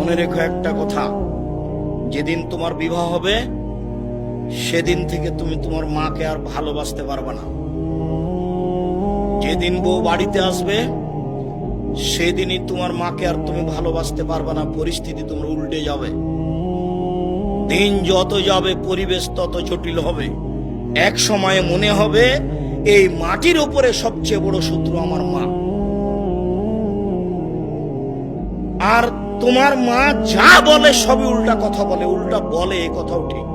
মনে রেখো একটা কথা, যেদিন তোমার বিবাহ হবে সেদিন থেকে তুমি তোমার মাকে আর ভালোবাসতে পারবে না। যেদিন বউ বাড়িতে আসবে সেদিনই তোমার মাকে আর তুমি ভালোবাসতে পারবে না। পরিস্থিতি তোমার উল্টে যাবে। দিন যত যাবে পরিবেশ তত জটিল হবে। এক সময়ে মনে হবে এই মাটির উপরে সবচেয়ে বড় শত্রু আমার মা। আর তোমার মা যা বলে সবই উল্টা কথা বলে, উল্টা বলে, এ কথাও ঠিক।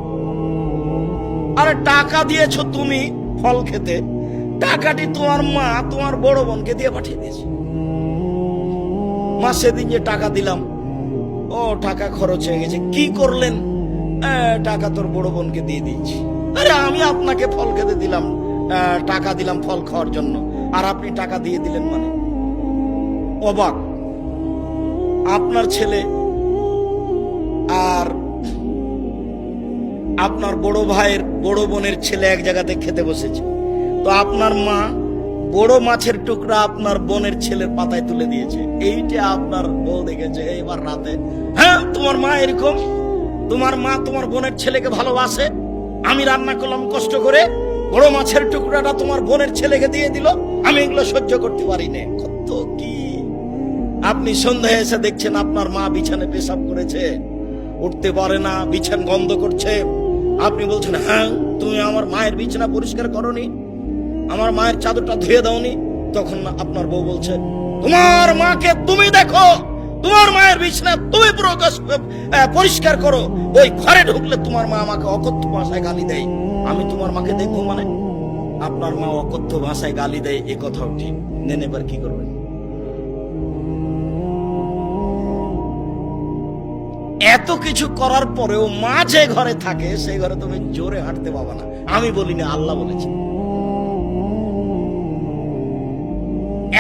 আরে টাকা দিয়েছো তুমি ফল খেতে, টাকাটি তোমার মা তোমার বড় বোনকে দিয়ে পাঠিয়ে দিয়েছে। মা সেদিন যে টাকা দিলাম, ও টাকা খরচ হয়ে গেছে, কি করলেন? টাকা তোর বড় বোনকে দিয়ে দিয়েছি। আরে আমি আপনাকে ফল খেতে দিলাম, টাকা দিলাম ফল খাওয়ার জন্য, আর আপনি টাকা দিয়ে দিলেন মানে? অবাক। আপনার ছেলে আর আপনার বড় ভাইয়ের বড় বোনের ছেলে এক জায়গাতে খেতে বসেছে, তো আপনার মা বড় মাছের টুকরা আপনার বোনের ছেলের পাতায় তুলে দিয়েছে। এইটা আপনার বউ দেখেছে এইবার রাতে। হ্যাঁ, তোমার মা এরকম, তোমার মা তোমার বোনের ছেলেকে ভালোবাসে। আমি রান্না করলাম কষ্ট করে, বড় মাছের টুকরাটা তোমার বোনের ছেলেকে দিয়ে দিল, আমি এগুলো সহ্য করতে পারি না। কত কি! আপনি সন্ধ্যায় এসে দেখছেন আপনার মা বিছানে পেশাব করেছে, উঠতে পারে না, বিছান গন্ধ করছে। আপনি বলছেন, হ্যাঁ তুমি আমার মায়ের বিছানা পরিষ্কার করনি, আমার মায়ের চাদরটা ধুয়ে দাওনি। তখন আপনার বউ বলছে, তোমার মাকে তুমি দেখো, তোমার মায়ের বিছানা তুমি পুরো পরিষ্কার করো। ওই ঘরে ঢুকলে তোমার মা আমাকে অকথ্য ভাষায় গালি দেয়, আমি তোমার মাকে দেখবো মানে? আপনার মা অকথ্য ভাষায় গালি দেয়, এ কথাও ঠিক। নেন এবার কি করবেন? এত কিছু করার পরেও মা যে ঘরে থাকে সেই ঘরে তুমি জোরে হাঁটতে পাবা না। আমি বলি না, আল্লাহ বলেছে।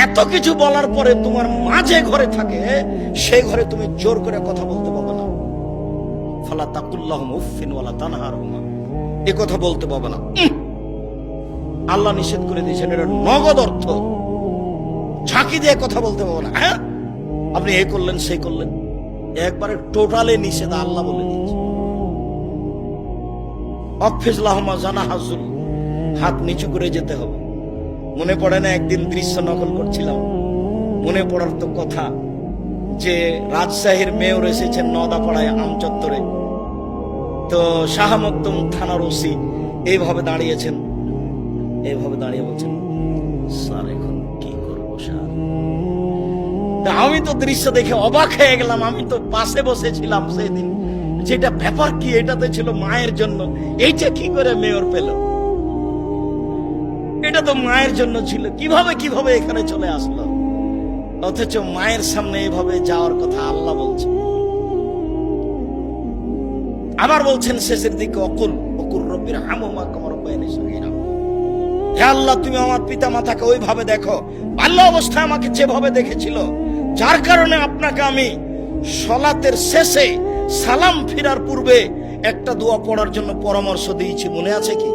এত কিছু বলার পরে তোমার মা যে ঘরে থাকে সেই ঘরে তুমি জোর করে কথা বলতে পাবে না। ফালা তাকুল্লাহুম উফিন ওয়ালা তানহারহুমা, এ কথা বলতে পাবে না। আল্লাহ নিষেধ করে দিয়েছেন, এটা নগদ অর্থ। ঝাঁকি দিয়ে কথা বলতে পাবে না। হ্যাঁ, আপনি এ করলেন সেই করলেন, একবারে টোটালে নিষেধ আল্লাহ বলে দিয়েছে। অফিস লাহমা জানা হাজুল, হাত নিচু করে যেতে হবে। মনে পড়ে না একদিন দৃশ্য নকল করছিলাম, মনে পড়ার তো কথা যে রাজশাহীর মেয়র এসেছেন নদাপাড়ায় আমচত্বরে, তো শাহ মকদুম থানার ওসি এইভাবে দাঁড়িয়েছেন, এইভাবে দাঁড়িয়ে বলছেন, স্যার এখন কি করবো স্যার? আমি তো দৃশ্য দেখে অবাক হয়ে গেলাম। আমি তো পাশে বসেছিলাম সেদিন, যেটা ব্যাপার কি, এটাতে ছিল মায়ের জন্য, এইটা কি করে মেয়র পেল? এটা তো মায়ের জন্য ছিল, কিভাবে এখানে চলে আসলো? অথচ মায়ের সামনে এইভাবে যাওয়ার কথা আল্লাহ বলছে। আবার বলছেন শেষের দিকে, অকুল রব্বির হামহুমা কামা রাব্বায়ানি সগীরা, হে আল্লাহ তুমি আমার পিতা মাতাকে ওইভাবে দেখো বাল্য অবস্থায় আমাকে যেভাবে দেখেছিল, যার কারণে আপনাকে আমি সালাতের শেষে সালাম ফিরার পূর্বে একটা দোয়া পড়ার জন্য পরামর্শ দিয়েছি, মনে আছে কি?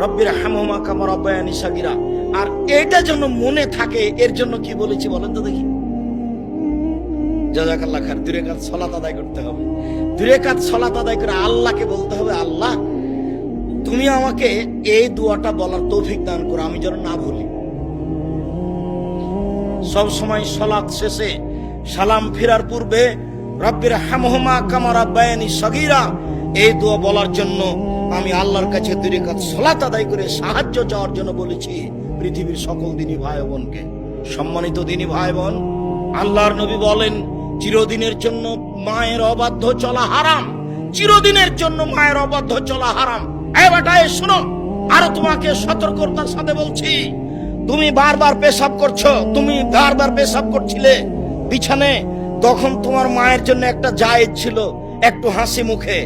রব্বির হামহুমা কামা রাব্বায়ানি সগীরা। আর এটা যেন মনে থাকে, এর জন্য কি বলেছি বলেন তো দেখি? জাযাকাল্লাহ খায়ের। 2 রাকাত সালাত আদায় করতে হবে। 2 রাকাত সালাত আদায় করে আল্লাহকে বলতে হবে, আল্লাহ তুমি আমাকে এই দোয়াটা বলার তৌফিক দান করো, আমি যেন না ভুলি। সব সময় সালাত শেষে সালাম ফেরার পূর্বে রব্বির হামহুমা কামা রাব্বায়ানি সগীরা এই দোয়া বলার জন্য আমি আল্লাহর কাছে 2 রাকাত সালাত আদায় করে সাহায্য চাওয়ার জন্য বলেছি পৃথিবীর সকল দিনী ভাই বোনকে। সম্মানিত দিনী ভাই বোন, আল্লাহর নবী বলেন, চিরদিনের জন্য মায়ের অবাধ্য চলা হারাম, চিরদিনের জন্য মায়ের অবাধ্য চলা হারাম। এই বেটা শোনো, আর তোমাকে সতর্কতার সাথে বলছি, তুমি বারবার পেশাব করছো, তুমি বারবার পেশাব করছিলে বিছানে, তখন তোমার মায়ের জন্য একটা জায়েজ ছিল একটু হাসি মুখে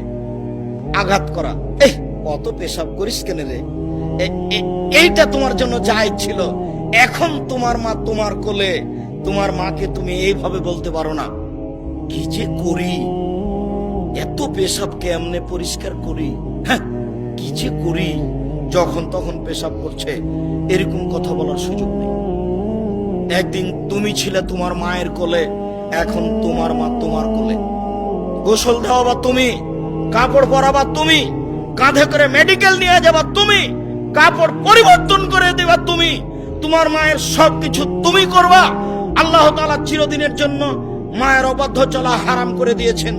আঘাত করা। কত পেশাব করিস কেন রে, এইটা তোমার জন্য জায়েজ ছিল। এখন তোমার মা তোমার কোলে, তোমার মাকে তুমি এইভাবে বলতে পারো না, কি যে করি, এত পেশাব কেমনে পরিষ্কার করি, হ্যাঁ কি যে করি, যখন তখন পেশাব করছে, এরকম কথা বলার সুযোগ নেই। একদিন তুমি ছিলে তোমার মায়ের কোলে, এখন তোমার মা তোমার কোলে, গোসল দেওয়াবা তুমি, কাপড় পরাবা তুমি, কাঁধে করে মেডিকেল নিয়ে যাবা তুমি, কাপড় পরিবর্তন করে দেবা তুমি, তোমার মায়ের সবকিছু তুমি করবা। আল্লাহ তাআলা চিরদিনের জন্য মায়ের অবাধ্য চলা হারাম করে দিয়েছেন।